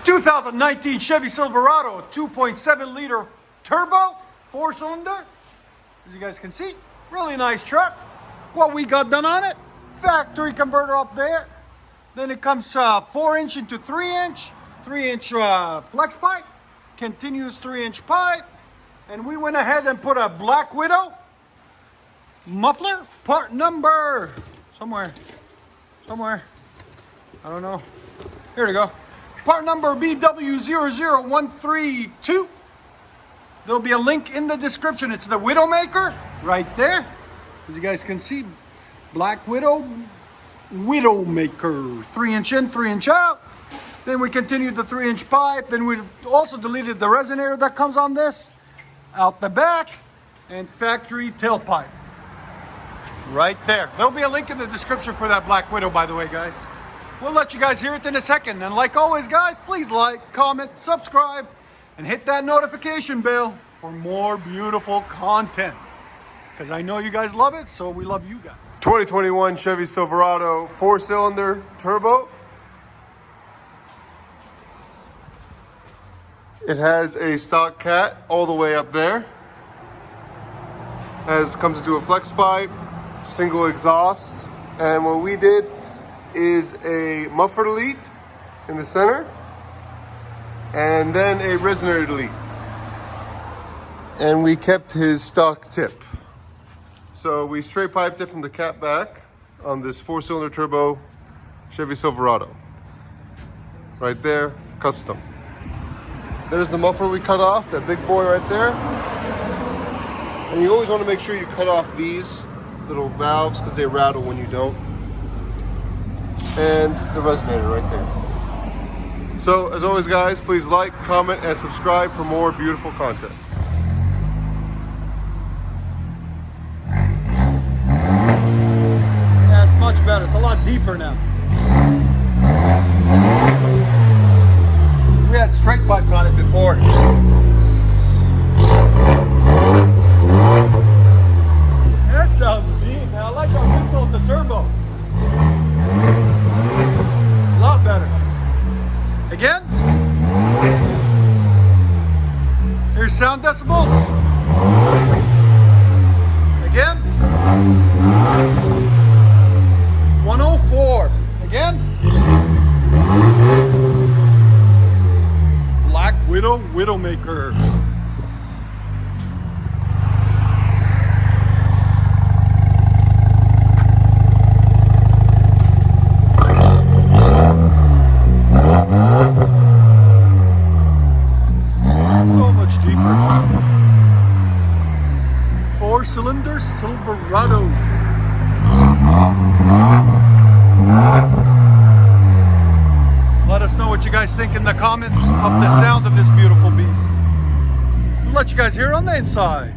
2019 Chevy Silverado, 2.7 liter turbo, 4-cylinder. As you guys can see, really nice truck. What we got done on it, factory converter up there. Then it comes 4-inch into 3-inch, 3-inch flex pipe, continuous 3-inch pipe. And we went ahead and put a Black Widow muffler, part number, somewhere, I don't know. Here we go. Part number BW00132. There'll be a link in the description. It's the Widowmaker right there. As you guys can see, Black Widow Widowmaker. 3-inch in, 3-inch out. Then we continued the 3-inch pipe. Then we also deleted the resonator that comes on this. Out the back. And factory tailpipe. Right there. There'll be a link in the description for that Black Widow, by the way, guys. We'll let you guys hear it in a second. And like always, guys, please like, comment, subscribe, and hit that notification bell for more beautiful content. Because I know you guys love it, so we love you guys. 2021 Chevy Silverado 4-cylinder turbo. It has a stock cat all the way up there. Comes into a flex pipe, single exhaust, and what we did is a muffler delete in the center, and then a resonator delete. And we kept his stock tip. So we straight piped it from the cat back on this 4-cylinder turbo Chevy Silverado. Right there, custom. There's the muffler we cut off, that big boy right there. And you always want to make sure you cut off these little valves because they rattle when you don't. And the resonator right there. So as always, guys, please like, comment, and subscribe for more beautiful content. Yeah, it's much better. It's a lot deeper now. We had straight pipes on it before. That sounds deep, man. I like how this old the turbo. A lot better. Again. Here's sound decibels. Again. 104. Again. Black Widow Widowmaker. So much deeper. 4-cylinder Silverado. Let us know what you guys think in the comments of the sound of this beautiful beast. We'll let you guys hear it on the inside.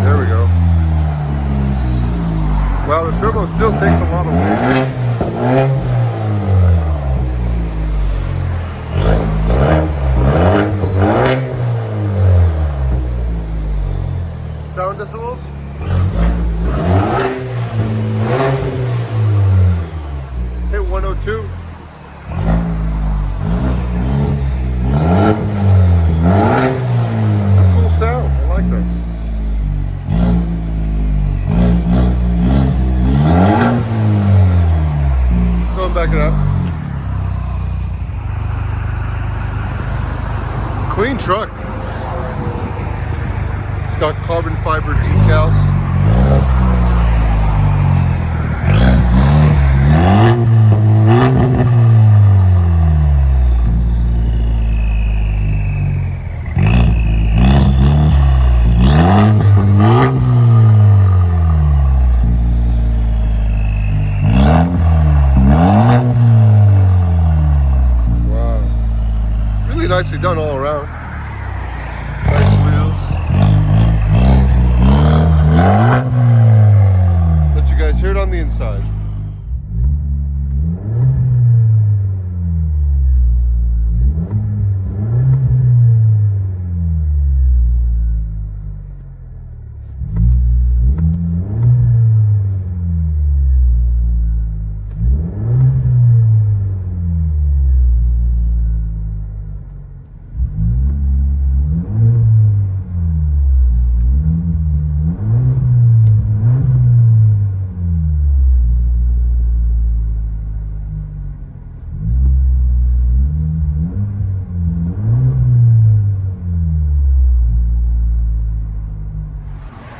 There we go. Wow, the turbo still takes a lot of weight. Sound decibels? Hit 102. It's a cool sound. I like that. Go and back it up. Clean truck. It's got carbon fiber decals. Wow. Really nicely done all around. Nice wheels. Let you guys hear it on the inside.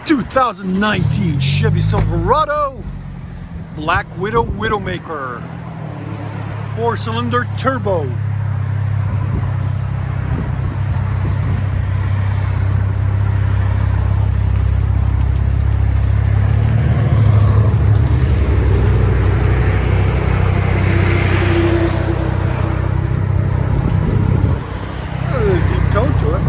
2019 Chevy Silverado Black Widow Widowmaker 4-cylinder turbo. Deep tone to it.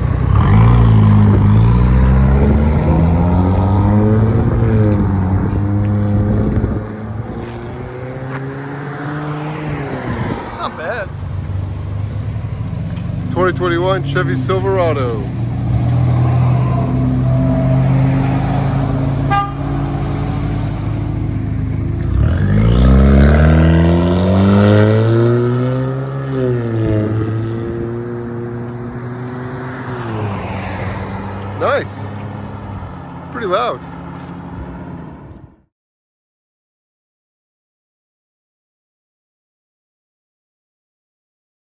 Not bad. 2021 Chevy Silverado. Nice. Pretty loud.